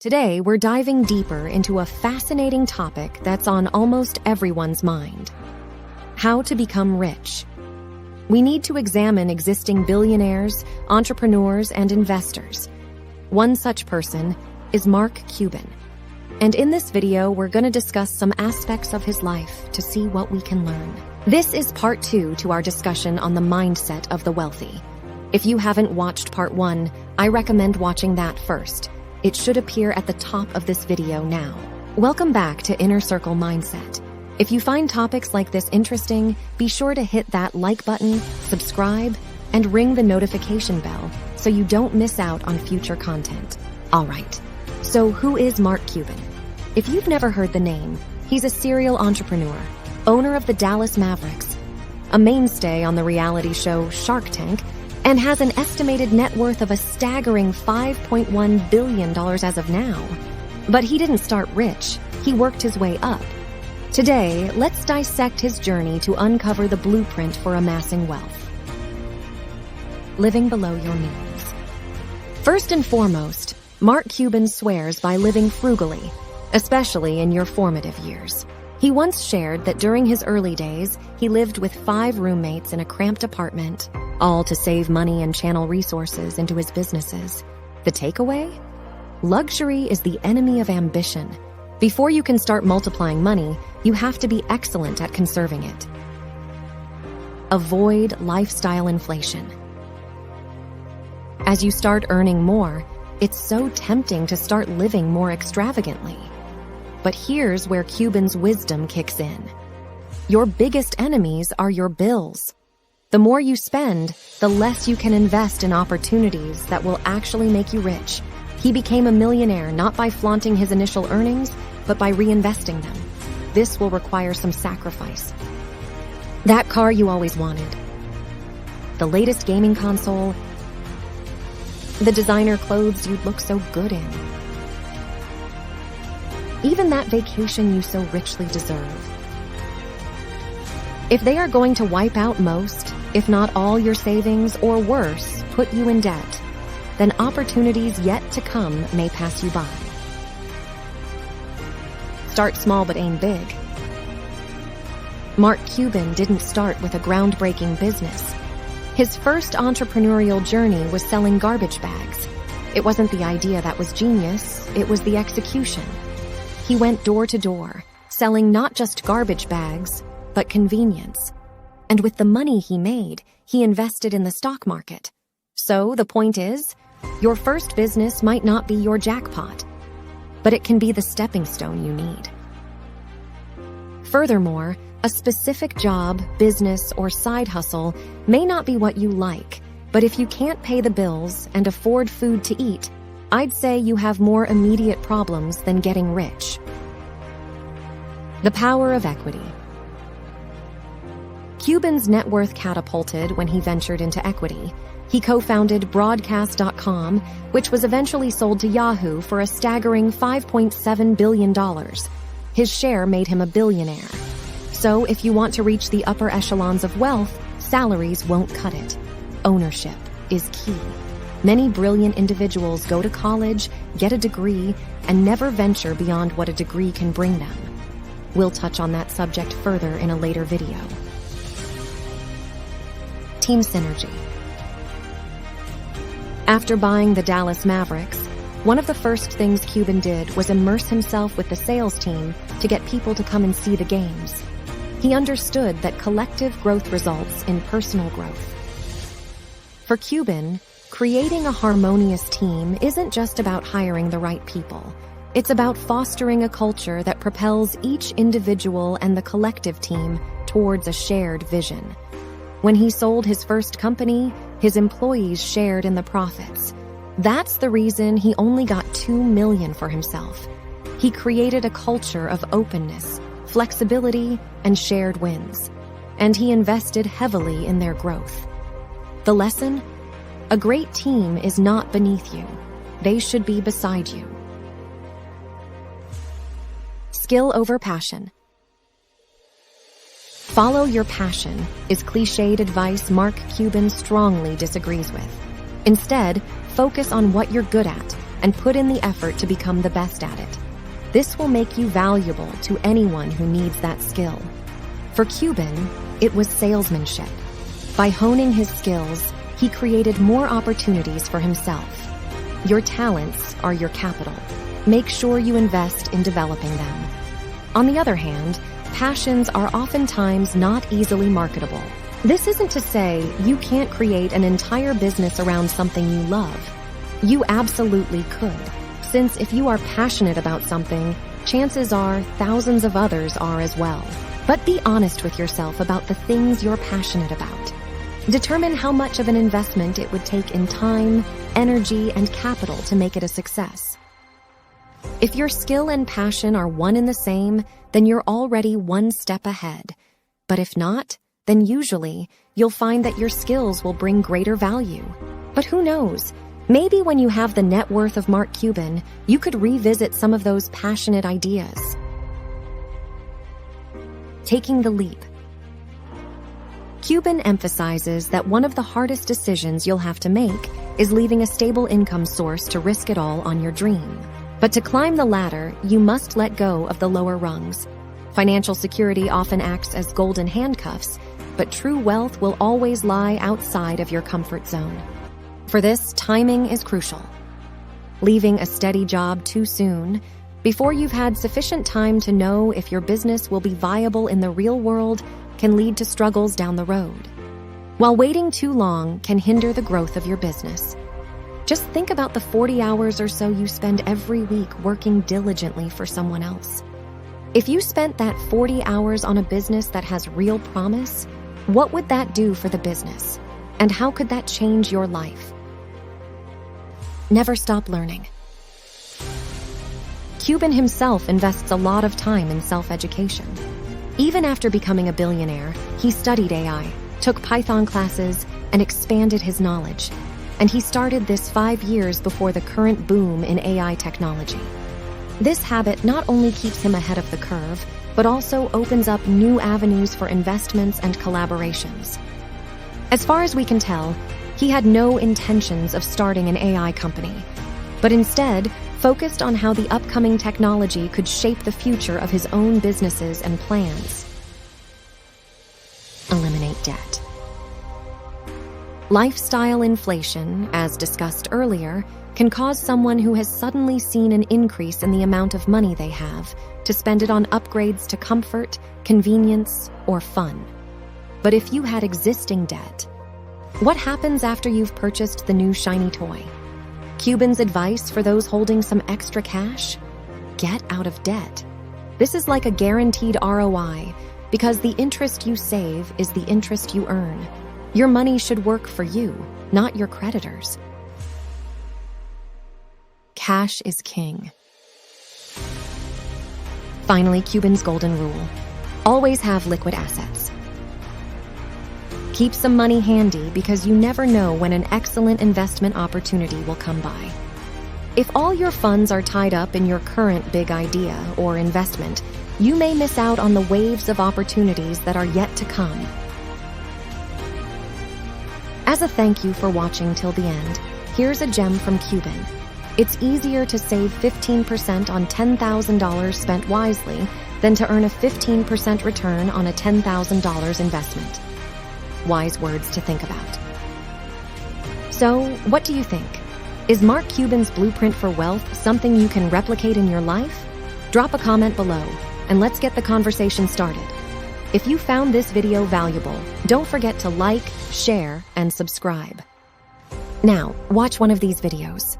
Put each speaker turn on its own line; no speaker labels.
Today, we're diving deeper into a fascinating topic that's on almost everyone's mind: how to become rich. We need to examine existing billionaires, entrepreneurs, and investors. One such person is Mark Cuban. And in this video, we're going to discuss some aspects of his life to see what we can learn. This is part 2 to our discussion on the mindset of the wealthy. If you haven't watched part 1, I recommend watching that first. It should appear at the top of this video now. Welcome back to Inner Circle Mindset. If you find topics like this interesting, be sure to hit that like button, subscribe, and ring the notification bell so you don't miss out on future content. All right, so who is Mark Cuban? If you've never heard the name, he's a serial entrepreneur, owner of the Dallas Mavericks, a mainstay on the reality show Shark Tank, and has an estimated net worth of a staggering $5.1 billion as of now. But he didn't start rich, he worked his way up. Today, let's dissect his journey to uncover the blueprint for amassing wealth. Living below your means. First and foremost, Mark Cuban swears by living frugally, especially in your formative years. He once shared that during his early days, he lived with 5 roommates in a cramped apartment, all to save money and channel resources into his businesses. The takeaway? Luxury is the enemy of ambition. Before you can start multiplying money, you have to be excellent at conserving it. Avoid lifestyle inflation. As you start earning more, it's so tempting to start living more extravagantly. But here's where Cuban's wisdom kicks in. Your biggest enemies are your bills. The more you spend, the less you can invest in opportunities that will actually make you rich. He became a millionaire not by flaunting his initial earnings, but by reinvesting them. This will require some sacrifice. That car you always wanted, the latest gaming console, the designer clothes you'd look so good in, even that vacation you so richly deserve. If they are going to wipe out most, if not all your savings, or worse, put you in debt, then opportunities yet to come may pass you by. Start small but aim big. Mark Cuban didn't start with a groundbreaking business. His first entrepreneurial journey was selling garbage bags. It wasn't the idea that was genius, it was the execution. He went door to door, selling not just garbage bags, but convenience. And with the money he made, he invested in the stock market. So the point is, your first business might not be your jackpot, but it can be the stepping stone you need. Furthermore, a specific job, business, or side hustle may not be what you like, but if you can't pay the bills and afford food to eat, I'd say you have more immediate problems than getting rich. The power of equity. Cuban's net worth catapulted when he ventured into equity. He co-founded Broadcast.com, which was eventually sold to Yahoo for a staggering $5.7 billion. His share made him a billionaire. So if you want to reach the upper echelons of wealth, salaries won't cut it. Ownership is key. Many brilliant individuals go to college, get a degree, and never venture beyond what a degree can bring them. We'll touch on that subject further in a later video. Team synergy. After buying the Dallas Mavericks, one of the first things Cuban did was immerse himself with the sales team to get people to come and see the games. He understood that collective growth results in personal growth. For Cuban, creating a harmonious team isn't just about hiring the right people. It's about fostering a culture that propels each individual and the collective team towards a shared vision. When he sold his first company, his employees shared in the profits. That's the reason he only got $2 million for himself. He created a culture of openness, flexibility, and shared wins. And he invested heavily in their growth. The lesson? A great team is not beneath you. They should be beside you. Skill over passion. Follow your passion is cliched advice Mark Cuban strongly disagrees with. Instead, focus on what you're good at. and put in the effort to become the best at it. This will make you valuable to anyone who needs that skill. For Cuban, it was salesmanship. By honing his skills, he created more opportunities for himself. Your talents are your capital. Make sure you invest in developing them. On the other hand, passions are oftentimes not easily marketable. This isn't to say you can't create an entire business around something you love. You absolutely could, since if you are passionate about something, chances are thousands of others are as well. But be honest with yourself about the things you're passionate about. Determine how much of an investment it would take in time, energy, and capital to make it a success. If your skill and passion are one and the same, then you're already one step ahead. But if not, then usually you'll find that your skills will bring greater value. But who knows? Maybe when you have the net worth of Mark Cuban, you could revisit some of those passionate ideas. Taking the leap. Cuban emphasizes that one of the hardest decisions you'll have to make is leaving a stable income source to risk it all on your dream. But to climb the ladder, you must let go of the lower rungs. Financial security often acts as golden handcuffs, but true wealth will always lie outside of your comfort zone. For this, timing is crucial. Leaving a steady job too soon, before you've had sufficient time to know if your business will be viable in the real world, can lead to struggles down the road. While waiting too long can hinder the growth of your business. Just think about the 40 hours or so you spend every week working diligently for someone else. If you spent that 40 hours on a business that has real promise, what would that do for the business? And how could that change your life? Never stop learning. Cuban himself invests a lot of time in self-education. Even after becoming a billionaire, he studied AI, took Python classes, and expanded his knowledge. And he started this 5 years before the current boom in AI technology. This habit not only keeps him ahead of the curve, but also opens up new avenues for investments and collaborations. As far as we can tell, he had no intentions of starting an AI company, but instead focused on how the upcoming technology could shape the future of his own businesses and plans. Eliminate debt. Lifestyle inflation, as discussed earlier, can cause someone who has suddenly seen an increase in the amount of money they have to spend it on upgrades to comfort, convenience, or fun. But if you had existing debt, what happens after you've purchased the new shiny toy? Cuban's advice for those holding some extra cash? Get out of debt. This is like a guaranteed ROI, because the interest you save is the interest you earn. Your money should work for you, not your creditors. Cash is king. Finally, Cuban's golden rule. Always have liquid assets. Keep some money handy because you never know when an excellent investment opportunity will come by. If all your funds are tied up in your current big idea or investment, you may miss out on the waves of opportunities that are yet to come. As a thank you for watching till the end, here's a gem from Cuban. It's easier to save 15% on $10,000 spent wisely than to earn a 15% return on a $10,000 investment. Wise words to think about. So, what do you think? Is Mark Cuban's blueprint for wealth something you can replicate in your life? Drop a comment below, and let's get the conversation started. If you found this video valuable, don't forget to like, share, and subscribe. Now, watch one of these videos.